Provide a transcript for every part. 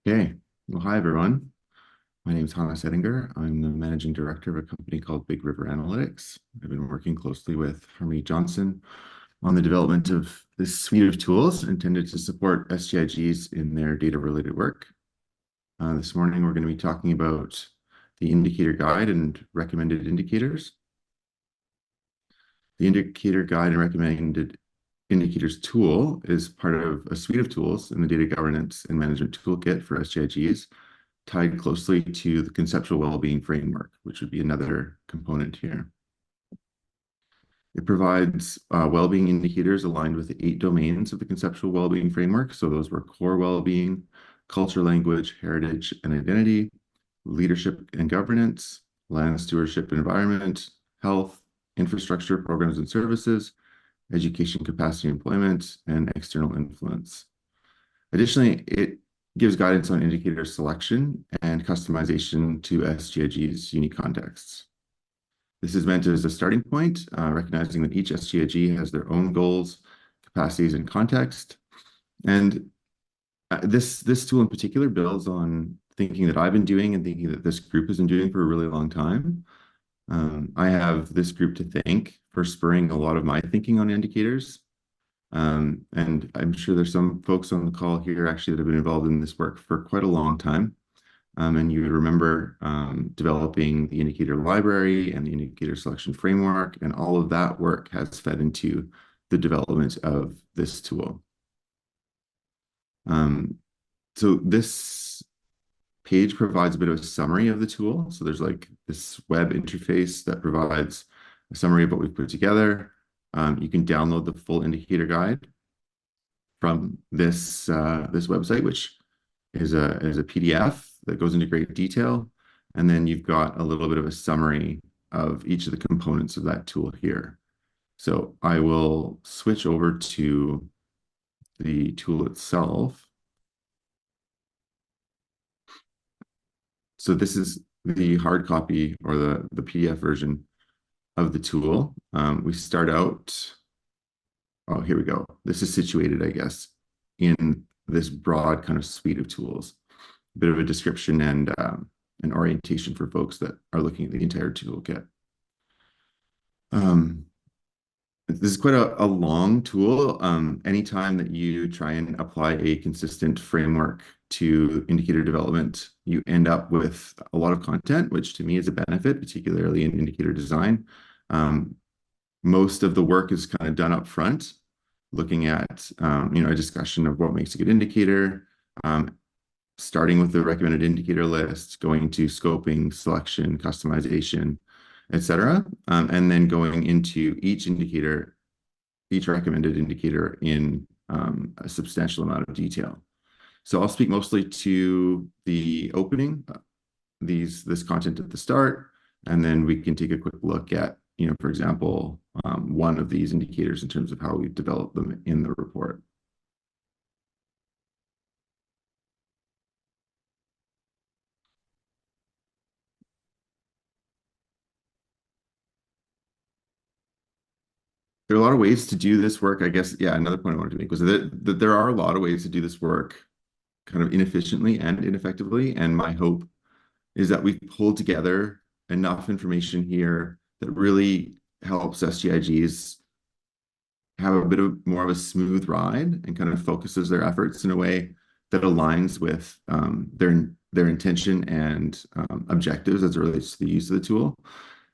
Okay. Well, hi, everyone. My name is Hannes Ettinger. I'm the managing director of a company called Big River Analytics. I've been working closely with Harmeet Johnson on the development of this suite of tools intended to support STIGs in their data-related work. This morning, we're going to be talking about the indicator guide and recommended indicators. The indicator guide and recommended indicators tool is part of a suite of tools in the data governance and management toolkit for STIGs, tied closely to the conceptual well-being framework, which would be another component here. It provides well-being indicators aligned with the 8 domains of the conceptual well-being framework. So those were core well-being, culture, language, heritage, and identity, leadership and governance, land stewardship and environment, health, infrastructure, programs and services, education, capacity, employment, and external influence. Additionally, it gives guidance on indicator selection and customization to STIG's unique contexts. This is meant as a starting point, recognizing that each STIG has their own goals, capacities, and context. And this tool in particular builds on thinking that I've been doing and thinking that this group has been doing for a really long time. I have this group to thank for spurring a lot of my thinking on indicators. And I'm sure there's some folks on the call here actually that have been involved in this work for quite a long time. And you would remember developing the indicator library and the indicator selection framework, and all of that work has fed into the development of this tool. So this page provides a bit of a summary of the tool. So there's like this web interface that provides a summary of what we've put together. You can download the full indicator guide from this website, which is a PDF that goes into great detail. And then you've got a little bit of a summary of each of the components of that tool here. So I will switch over to the tool itself. So this is the hard copy or the PDF version of the tool. We start out, oh, here we go. This is situated, I guess, in this broad kind of suite of tools. A bit of a description and an orientation for folks that are looking at the entire toolkit. This is quite a long tool. Anytime that you try and apply a consistent framework to indicator development, you end up with a lot of content, which to me is a benefit, particularly in indicator design. Most of the work is kind of done up front, looking at a discussion of what makes a good indicator, starting with the recommended indicator list, going to scoping, selection, customization, etc., and then going into each indicator, each recommended indicator in a substantial amount of detail. So I'll speak mostly to the opening, this content at the start, and then we can take a quick look at, for example, one of these indicators in terms of how we've developed them in the report. There are a lot of ways to do this work, I guess. Yeah, another point I wanted to make was that there are a lot of ways to do this work kind of inefficiently and ineffectively. And my hope is that we've pulled together enough information here that really helps STIGs have a bit of more of a smooth ride and kind of focuses their efforts in a way that aligns with their intention and objectives as it relates to the use of the tool.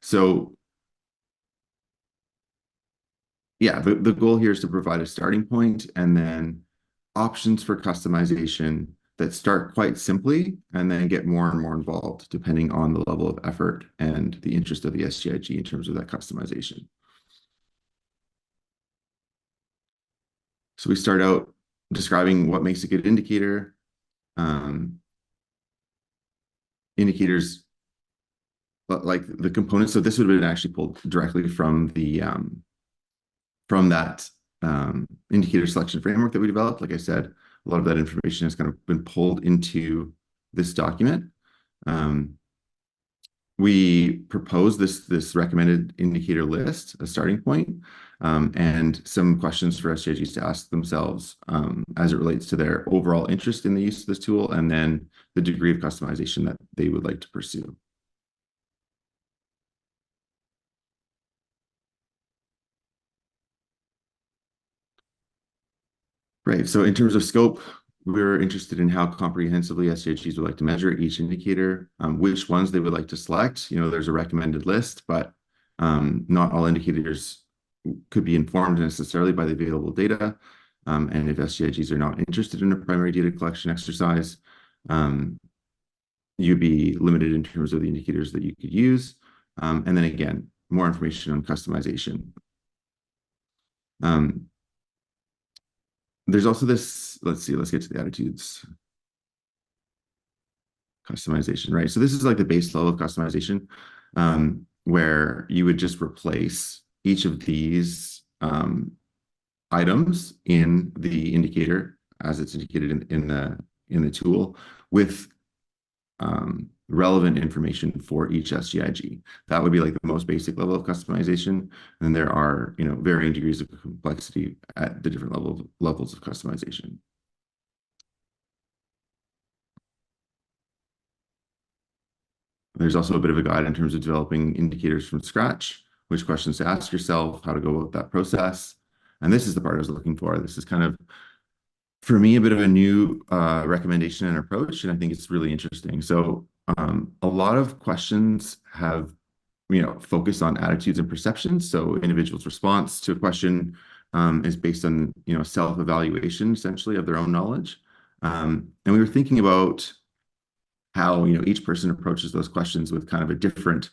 So yeah, the goal here is to provide a starting point and then options for customization that start quite simply and then get more and more involved depending on the level of effort and the interest of the STIG in terms of that customization. So we start out describing what makes a good indicator. Indicators like the components. So this would have been actually pulled directly from that indicator selection framework that we developed. Like I said, a lot of that information has kind of been pulled into this document. we propose this recommended indicator list, a starting point, and some questions for SCIGs to ask themselves as it relates to their overall interest in the use of this tool, and then the degree of customization that they would like to pursue. Right. So in terms of scope, we're interested in how comprehensively SCIGs would like to measure each indicator, which ones they would like to select. There's a recommended list, but not all indicators could be informed necessarily by the available data. And if SCIGs are not interested in a primary data collection exercise, you'd be limited in terms of the indicators that you could use. And then again, more information on customization. There's also this, let's get to the attitudes. Customization, right? So this is like the base level of customization, where you would just replace each of these items in the indicator as it's indicated in the tool with relevant information for each SCIG. That would be like the most basic level of customization. And there are, varying degrees of complexity at the different levels of customization. There's also a bit of a guide in terms of developing indicators from scratch, which questions to ask yourself, how to go about that process. And this is the part I was looking for. This is kind of, for me, a bit of a new recommendation and approach, and I think it's really interesting. So a lot of questions have, focused on attitudes and perceptions. So individuals' response to a question is based on, self-evaluation, essentially, of their own knowledge. And we were thinking about how each person approaches those questions with kind of a different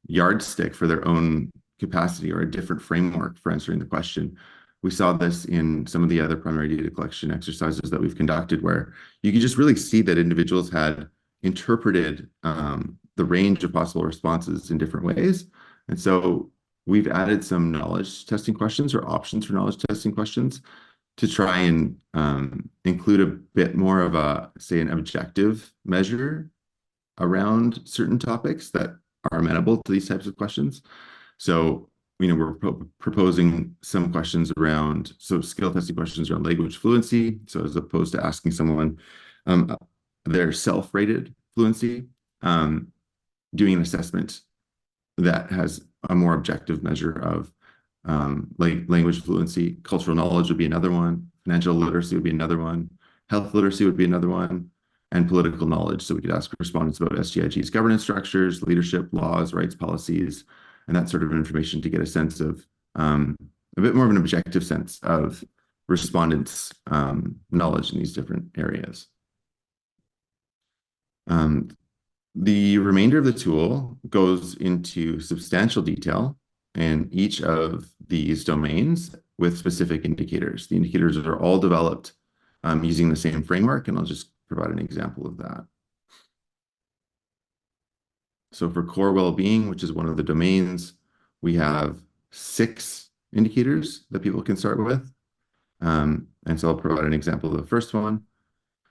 yardstick for their own capacity or a different framework for answering the question. We saw this in some of the other primary data collection exercises that we've conducted, where you could just really see that individuals had interpreted the range of possible responses in different ways. And so we've added some knowledge testing questions or options for knowledge testing questions to try and include a bit more of say, an objective measure around certain topics that are amenable to these types of questions. So, we're proposing some questions around, skill testing questions around language fluency. So as opposed to asking someone their self-rated fluency, doing an assessment that has a more objective measure of language fluency. Cultural knowledge would be another one. Financial literacy would be another one. Health literacy would be another one. And political knowledge. So we could ask respondents about SCIG's governance structures, leadership, laws, rights, policies, and that sort of information to get a sense of a bit more of an objective sense of respondents' knowledge in these different areas. The remainder of the tool goes into substantial detail in each of these domains with specific indicators. The indicators are all developed using the same framework, and I'll just provide an example of that. So for core well-being, which is one of the domains, we have 6 indicators that people can start with. And so I'll provide an example of the first one.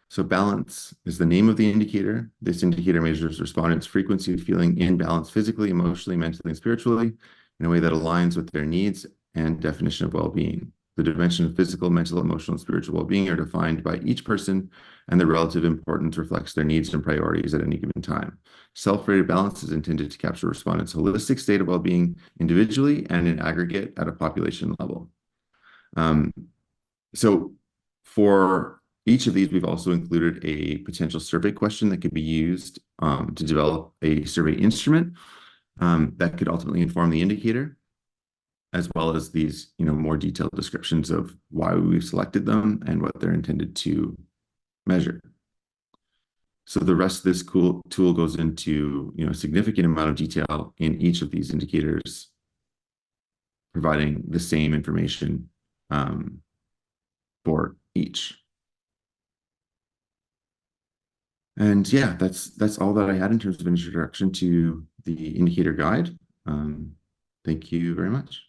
So balance is the name of the indicator. This indicator measures respondents' frequency of feeling in balance physically, emotionally, mentally, and spiritually in a way that aligns with their needs and definition of well-being. The dimension of physical, mental, emotional, and spiritual well-being are defined by each person, and their relative importance reflects their needs and priorities at any given time. Self-rated balance is intended to capture respondents' holistic state of well-being individually and in aggregate at a population level. So for each of these, we've also included a potential survey question that could be used to develop a survey instrument that could ultimately inform the indicator, as well as these, more detailed descriptions of why we've selected them and what they're intended to measure. So the rest of this tool goes into, a significant amount of detail in each of these indicators, providing the same information for each. And yeah, that's all that I had in terms of an introduction to the indicator guide. Thank you very much.